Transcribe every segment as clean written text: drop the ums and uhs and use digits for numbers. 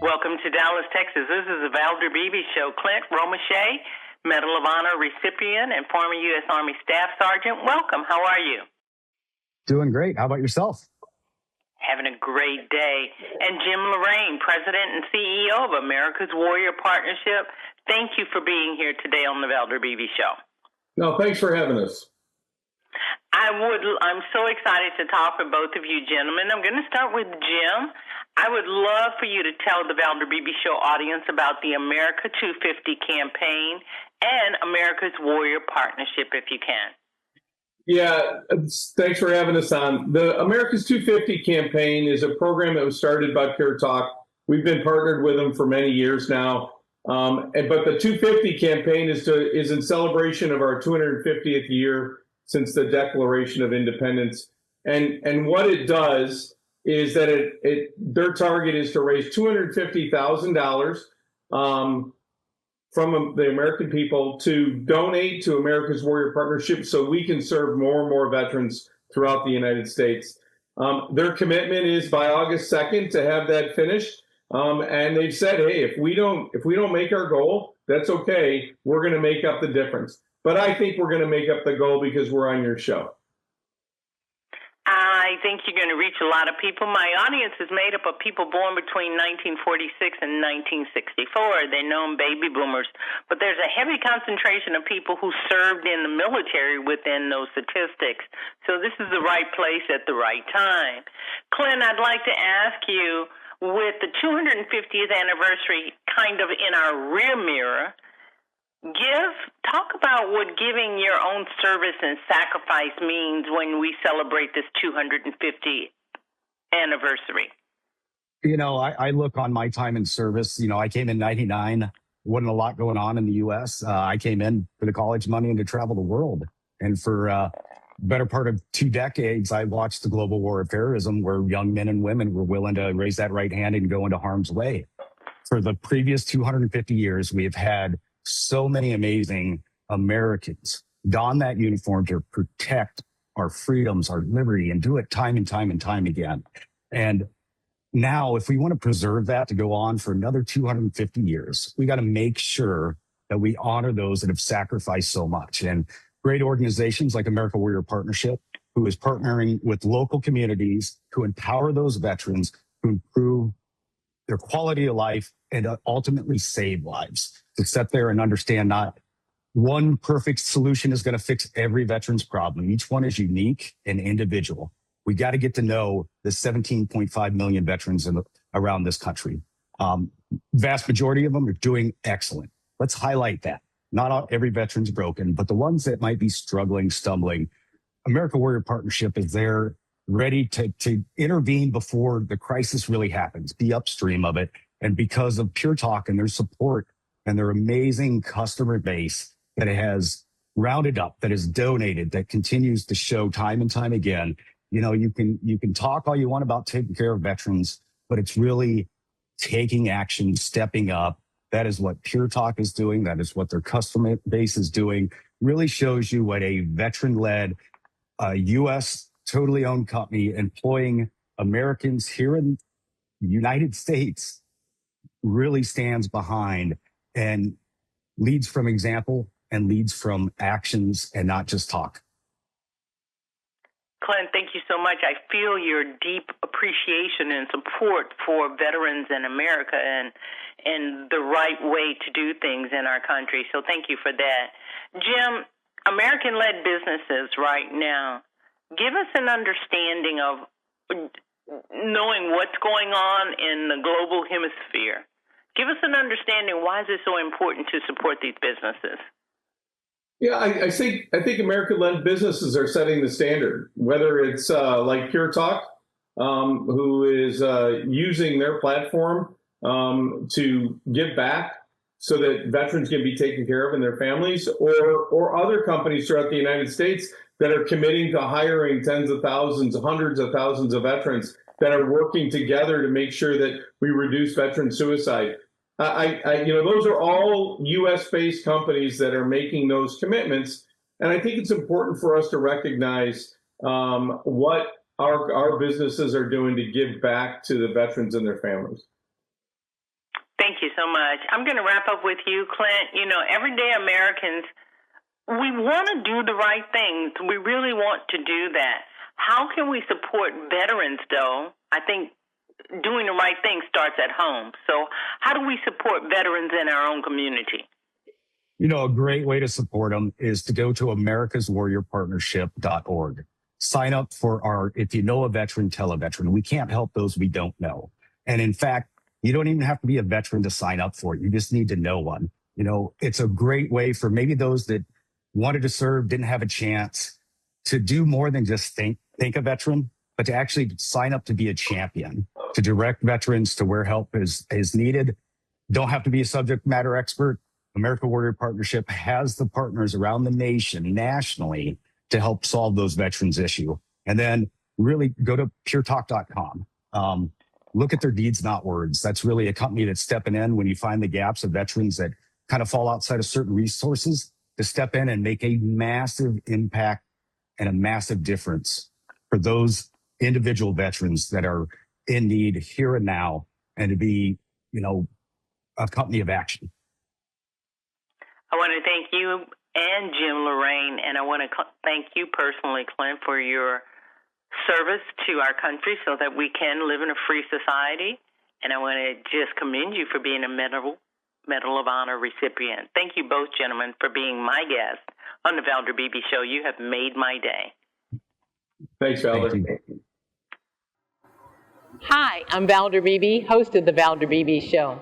Welcome to Dallas, Texas. This is the Valder Beebe Show. Clint Romesha, Medal of Honor recipient and former U.S. Army Staff Sergeant. Welcome. How are you? Doing great. How about yourself? Having a great day. And Jim Lorraine, President and CEO of America's Warrior Partnership. Thank you for being here today on the Valder Beebe Show. No, thanks for having us. I'm so excited to talk with both of you gentlemen. I'm going to start with Jim. I would love for you to tell the Valder Beebe Show audience about the America 250 campaign and America's Warrior Partnership, if you can. Yeah, thanks for having us on. The America's 250 campaign is a program that was started by Pure Talk. We've been partnered with them for many years now. But the 250 campaign is in celebration of our 250th year since the Declaration of Independence. And what it does is that their target is to raise $250,000 from the American people to donate to America's Warrior Partnership so we can serve more and more veterans throughout the United States. Their commitment is by August 2nd to have that finished. And they've said, hey, if we don't make our goal, that's okay. We're going to make up the difference. But I think we're going to make up the goal because we're on your show. I think you're going to reach a lot of people. My audience is made up of people born between 1946 and 1964. They're known baby boomers. But there's a heavy concentration of people who served in the military within those statistics. So this is the right place at the right time. Clint, I'd like to ask you, with the 250th anniversary kind of in our rear mirror, talk about what giving your own service and sacrifice means when we celebrate this 250th anniversary. You know, I look on my time in service. You know, I came in 99. Wasn't a lot going on in the U.S. I came in for the college money and to travel the world. And for better part of 2 decades, I watched the global war of terrorism where young men and women were willing to raise that right hand and go into harm's way. For the previous 250 years, we have had so many amazing Americans don that uniform to protect our freedoms, our liberty, and do it time and time and time again. And now, if we want to preserve that to go on for another 250 years, we got to make sure that we honor those that have sacrificed so much. And great organizations like America Warrior Partnership, who is partnering with local communities to empower those veterans to improve their quality of life and ultimately save lives. To sit there and understand not one perfect solution is going to fix every veteran's problem. Each one is unique and individual. We got to get to know the 17.5 million veterans around this country. Vast majority of them are doing excellent. Let's highlight that. Not every veteran's broken, but the ones that might be struggling, stumbling, America Warrior Partnership is there ready to intervene before the crisis really happens, be upstream of it. And because of Pure Talk and their support and their amazing customer base that has rounded up, that has donated, that continues to show time and time again, you know, you can talk all you want about taking care of veterans, but it's really taking action, stepping up. That is what Pure Talk is doing. That is what their customer base is doing. Really shows you what a veteran-led, U.S. totally owned company employing Americans here in the United States really stands behind and leads from example and leads from actions and not just talk. Clint, thank you so much. I feel your deep appreciation and support for veterans in America and the right way to do things in our country. So thank you for that. Jim, American-led businesses right now, give us an understanding of knowing what's going on in the global hemisphere. Give us an understanding why is it so important to support these businesses? Yeah, I think American-led businesses are setting the standard, whether it's like Pure Talk, who is using their platform to give back so that veterans can be taken care of and their families, or other companies throughout the United States that are committing to hiring tens of thousands, hundreds of thousands of veterans that are working together to make sure that we reduce veteran suicide. Those are all U.S.-based companies that are making those commitments, and I think it's important for us to recognize what our businesses are doing to give back to the veterans and their families. Thank you so much. I'm going to wrap up with you, Clint. You know, everyday Americans, we want to do the right things. We really want to do that. How can we support veterans, though? I think doing the right thing starts at home. So how do we support veterans in our own community? You know, a great way to support them is to go to americaswarriorpartnership.org. Sign up for our, if you know a veteran, tell a veteran. We can't help those we don't know. And in fact, you don't even have to be a veteran to sign up for it. You just need to know one. You know, it's a great way for maybe those that wanted to serve, didn't have a chance to do more than just thank a veteran, but to actually sign up to be a champion, to direct veterans to where help is needed. Don't have to be a subject matter expert. America Warrior Partnership has the partners around the nation, nationally, to help solve those veterans issue. And then really go to puretalk.com. Look at their deeds, not words. That's really a company that's stepping in when you find the gaps of veterans that kind of fall outside of certain resources, to step in and make a massive impact and a massive difference for those individual veterans that are in need here and now, and to be, you know, a company of action. I want to thank you and Jim Lorraine, and I want to thank you personally, Clint, for your service to our country so that we can live in a free society. And I want to just commend you for being a Medal of Honor recipient. Thank you both, gentlemen, for being my guest on the Valder Beebe Show. You have made my day. Thanks, Valder. Thank you. Hi, I'm Valder Beebe, host of the Valder Beebe Show.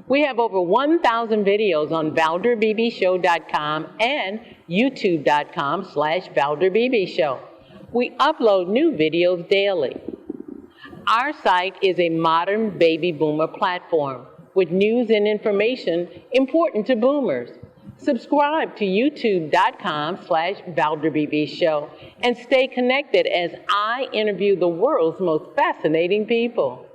We have over 1,000 videos on ValderBeebeShow.com and YouTube.com/Valder Beebe Show. We upload new videos daily. Our site is a modern baby boomer platform with news and information important to boomers. Subscribe to YouTube.com/Valder Beebe Show and stay connected as I interview the world's most fascinating people.